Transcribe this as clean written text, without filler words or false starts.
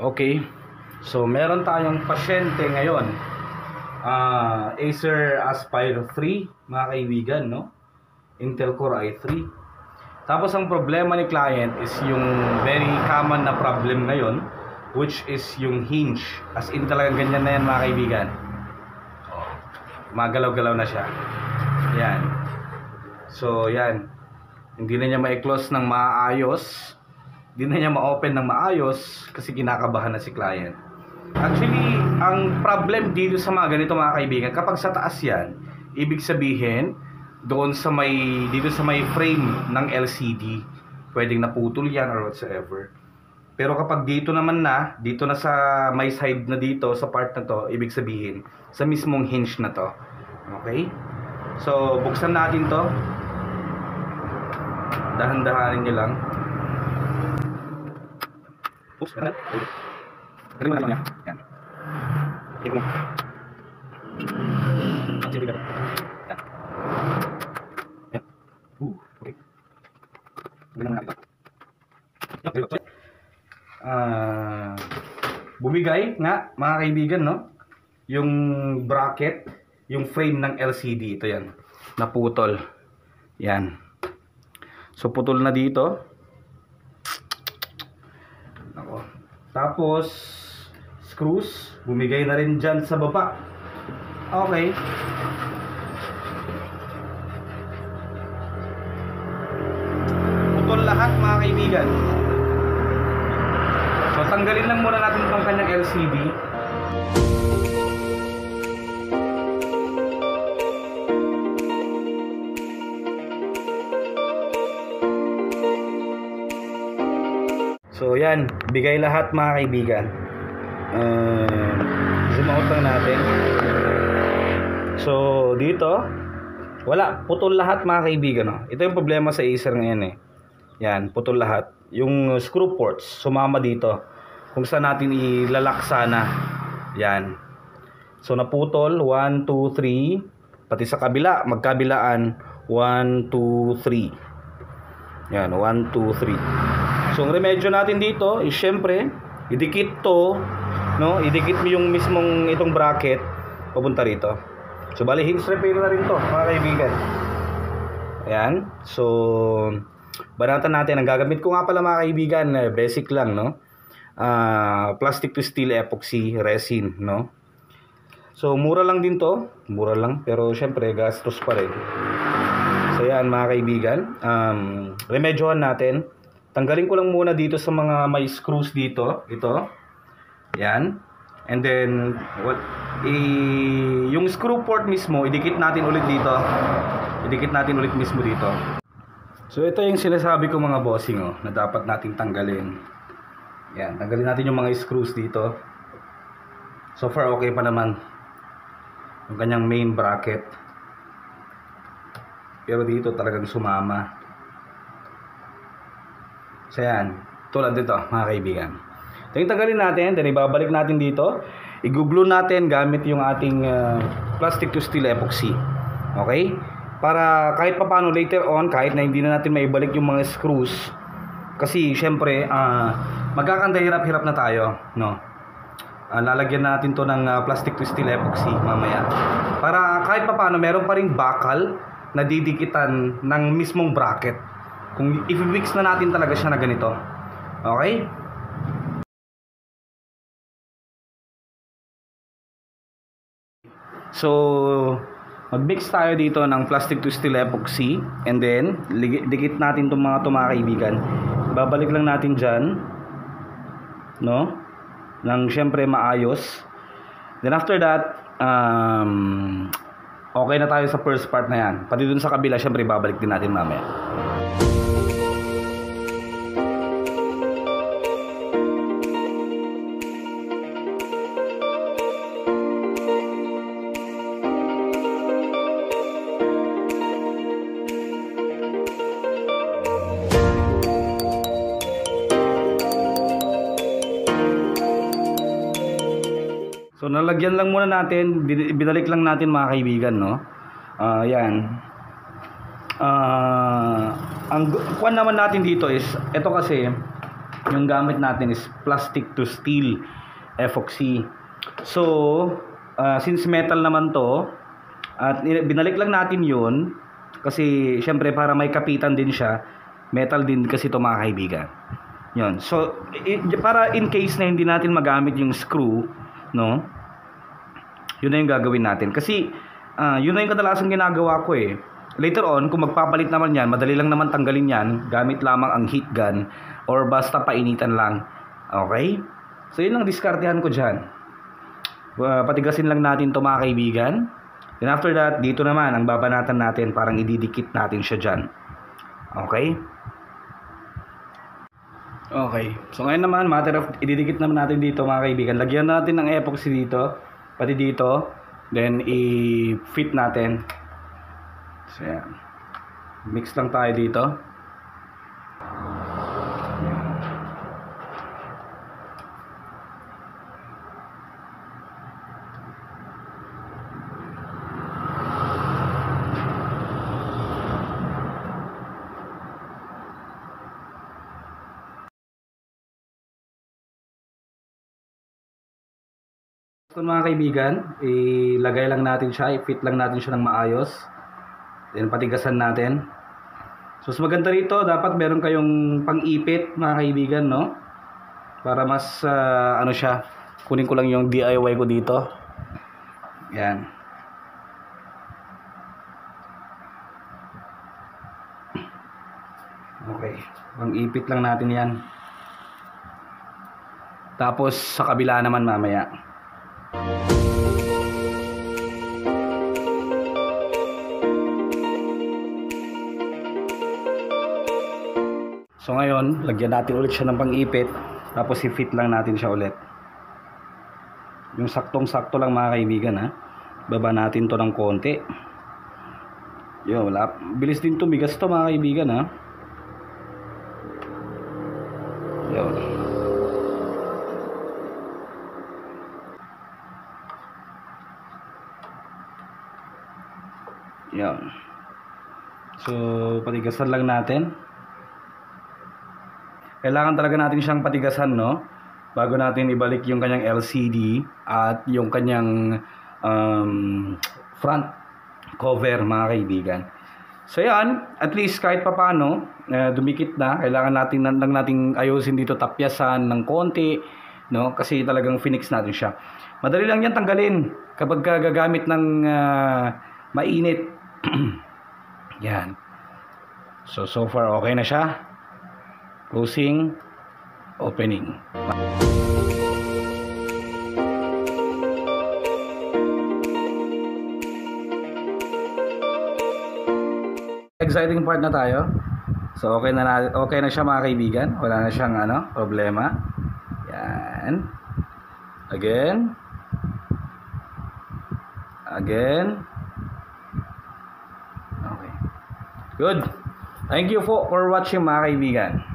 Okay, so meron tayong pasyente ngayon, Acer Aspire 3 mga kaibigan, no? Intel Core i3. Tapos ang problema ni client is yung very common na problem ngayon, which is yung hinge. As in talagang ganyan na yan mga kaibigan. Magalaw-galaw na siya. Yan. So yan, hindi na niya ma-close ng maayos, hindi na niya ma-open ng maayos kasi kinakabahan na si client. Actually, ang problem dito sa mga ganito mga kaibigan, kapag sa taas yan, ibig sabihin doon sa dito sa may frame ng LCD, pwedeng naputol yan or whatsoever. Pero kapag dito naman na, dito na sa may side na dito, sa part na to, ibig sabihin sa mismong hinge na to. Okay? So, buksan natin to. Dahan-dahanin nyo lang. Oops, ganun. Ganun mo lang yan. Yan. Yan mo. Yan. Yan. Okay. Ganun natin. Bumigay nga mga kaibigan, no? Yung bracket, yung frame ng LCD, ito yan. Naputol. Yan. So putol na dito. Ako. Tapos screws, bumigay na rin dyan sa baba. Okay. Putol lahat mga kaibigan. So tanggalin lang muna natin itong kanyang LCD. So yan, bigay lahat mga kaibigan. Zoom out lang natin. So dito, wala, putol lahat mga kaibigan, no? Ito yung problema sa Acer ngayon eh. Yan, putol lahat. Yung screw ports sumama dito kung saan natin ilalak sana. Yan. So naputol, 1, 2, 3. Pati sa kabila, magkabilaan 1, 2, 3. Yan, 1, 2, 3. So ang remedyo natin dito is syempre idikit to, no? Idikit mo yung mismong itong bracket papunta rito. So bali hinge repair na rin to mga kaibigan. Ayan. So banatan natin. Ang gagamit ko nga pala mga kaibigan, basic lang, no? Plastic to steel epoxy resin, no? So mura lang din to, mura lang, pero syempre gastos pa rin. So yan mga kaibigan, remedyohan natin. Tanggalin ko lang muna dito sa mga may screws dito, ito. Yan. And then yung screw port mismo, idikit natin ulit dito. Idikit natin ulit mismo dito. So ito yung sinasabi ko mga bossing, oh, na dapat nating tanggalin. Yan, tanggalin natin yung mga screws dito. So far okay pa naman yung kanyang main bracket. Pero dito talagang sumama. So yan, tulad dito mga kaibigan. Ito yung tanggalin natin, then ibabalik natin dito. I-glue natin gamit yung ating plastic to steel epoxy. Okay? Para kahit papaano later on, kahit na hindi na natin maibalik yung mga screws, kasi syempre magkakanda hirap-hirap na tayo, no? Lalagyan natin to ng plastic to steel epoxy mamaya. Para kahit papaano meron pa ring bakal na didikitan ng mismong bracket. Kung i-fix na natin talaga siya na ganito. Okay? So mag-mix tayo dito ng plastic to steel epoxy, and then dikit natin itong mga kaibigan. Babalik lang natin dyan, no? Nang syempre maayos. Then after that, okay na tayo sa first part na yan. Pati dun sa kabila, syempre babalik din natin mamaya. So nalagyan lang muna natin, binalik lang natin mga kaibigan, no? Yan. Ang kuwan naman natin dito is, ito kasi yung gamit natin is plastic to steel epoxy. So, since metal naman to, at binalik lang natin yun, kasi syempre para may kapitan din siya, metal din kasi ito mga kaibigan. Yun. So, para in case na hindi natin magamit yung screw, no? Yun na yung gagawin natin. Kasi, yun na yung kadalasan ginagawa ko eh. Later on, kung magpapalit naman yan, madali lang naman tanggalin yan, gamit lamang ang heat gun, or basta painitan lang. Okay? So, yun lang diskartehan ko dyan. Patigasin lang natin ito mga kaibigan. Then after that, dito naman, ang babanatan natin, parang ididikit natin siya dyan. Okay? Okay. So, ngayon naman, matter of, ididikit naman natin dito mga kaibigan. Lagyan natin ng epoxy dito, pati dito. Then, i-fit natin. So, yan. Mix lang tayo dito. So, mga kaibigan, ilagay lang natin siya, i-fit lang natin siya ng maayos. Then patigasan natin. So, mas maganda rito, dapat meron kayong pang-ipit mga kaibigan, no? Para mas ano siya, kunin ko lang yung DIY ko dito. Yan. Okay, pang-ipit lang natin yan. Tapos sa kabila naman mamaya. So ngayon, lagyan natin ulit siya ng pang-ipit, tapos i-fit lang natin siya ulit. Yung saktong-sakto lang mga kaibigan ha. Baba natin to ng konti. Yo, wala. Bilis din tumigas to mga kaibigan ha. Yo. Yan. So, patigasan lang natin. Kailangan talaga natin siyang patigasan, no? Bago natin ibalik yung kanyang LCD at yung kanyang front cover, mga kaibigan. So, yan. At least kahit papano, dumikit na. Kailangan natin lang nating ayusin dito, tapyasan ng konti, no? Kasi talagang finix natin siya. Madali lang yan tanggalin kapag gagamit ng mainit. Yan. So far okay na siya. Closing, opening. Exciting part na tayo. So okay na siya mga kaibigan. Wala na siyang problema. Yan. Again. Okay. Good. Thank you for watching mga kaibigan.